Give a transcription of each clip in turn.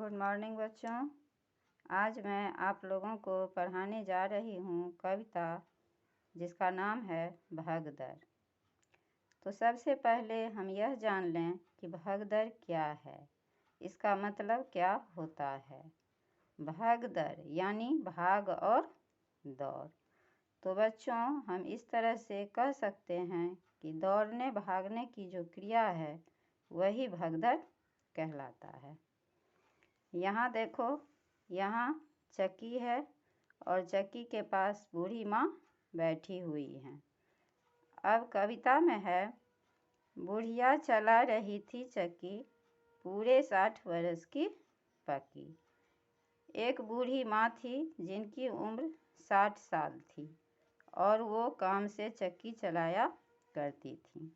Good morning बच्चों। आज मैं आप लोगों को पढ़ाने जा रही हूँ कविता जिसका नाम है भगदड़। तो सबसे पहले हम यह जान लें कि भगदड़ क्या है, इसका मतलब क्या होता है। भगदड़ यानी भाग और दौड़। तो बच्चों हम इस तरह से कह सकते हैं कि दौड़ने भागने की जो क्रिया है वही भगदड़ कहलाता है। यहाँ देखो, यहाँ चक्की है और चक्की के पास बूढ़ी माँ बैठी हुई हैं। अब कविता में है, बुढ़िया चला रही थी चक्की, पूरे 60 वर्ष की पक्की। एक बूढ़ी माँ थी जिनकी उम्र 60 साल थी और वो काम से चक्की चलाया करती थी।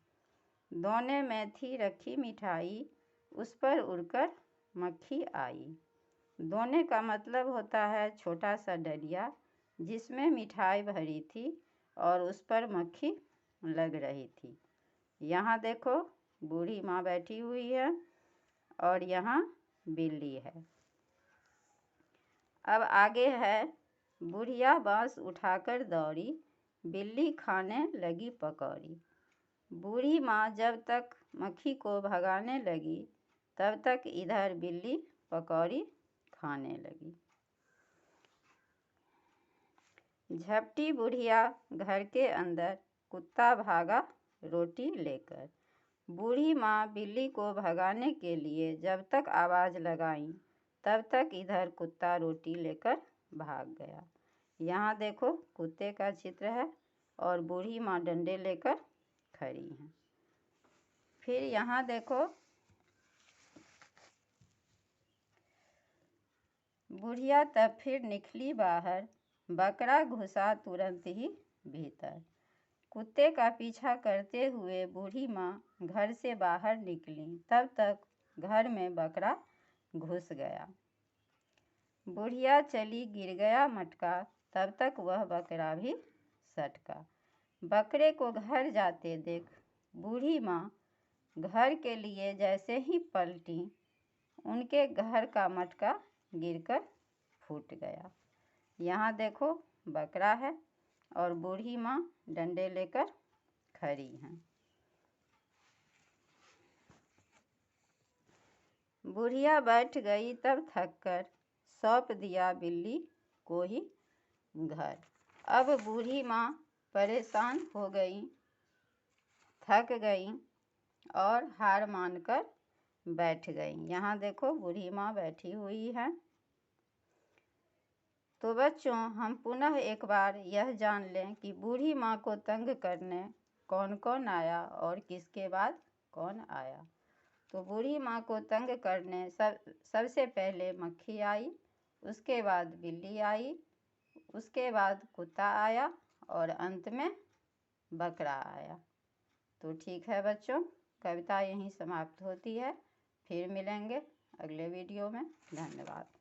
दोने में थी रखी मिठाई, उस पर उड़कर मक्खी आई। दोने का मतलब होता है छोटा सा डलिया जिसमें मिठाई भरी थी और उस पर मक्खी लग रही थी। यहाँ देखो बूढ़ी माँ बैठी हुई है और यहाँ बिल्ली है। अब आगे है, बुढ़िया बांस उठाकर दौड़ी, बिल्ली खाने लगी पकौड़ी। बूढ़ी माँ जब तक मक्खी को भगाने लगी तब तक इधर बिल्ली पकौड़ी खाने लगी। झपटी बुढ़िया घर के अंदर, कुत्ता भागा रोटी लेकर। बूढ़ी माँ बिल्ली को भगाने के लिए जब तक आवाज़ लगाई तब तक इधर कुत्ता रोटी लेकर भाग गया। यहाँ देखो कुत्ते का चित्र है और बूढ़ी माँ डंडे लेकर खड़ी हैं। फिर यहाँ देखो बुढ़िया तब फिर निकली बाहर, बकरा घुसा तुरंत ही भीतर। कुत्ते का पीछा करते हुए बूढ़ी माँ घर से बाहर निकली, तब तक घर में बकरा घुस गया। बुढ़िया चली, गिर गया मटका, तब तक वह बकरा भी सटका। बकरे को घर जाते देख बूढ़ी माँ घर के लिए जैसे ही पलटी, उनके घर का मटका गिरकर फूट गया। यहाँ देखो बकरा है और बूढ़ी माँ डंडे लेकर खड़ी हैं। बुढ़िया बैठ गई तब थककर, सौंप दिया बिल्ली को ही घर। अब बूढ़ी माँ परेशान हो गई, थक गई और हार मानकर बैठ गई। यहाँ देखो बूढ़ी माँ बैठी हुई है। तो बच्चों हम पुनः एक बार यह जान लें कि बूढ़ी माँ को तंग करने कौन कौन आया और किसके बाद कौन आया। तो बूढ़ी माँ को तंग करने सबसे पहले मक्खी आई, उसके बाद बिल्ली आई, उसके बाद कुत्ता आया और अंत में बकरा आया। तो ठीक है बच्चों, कविता यहीं समाप्त होती है। फिर मिलेंगे अगले वीडियो में। धन्यवाद।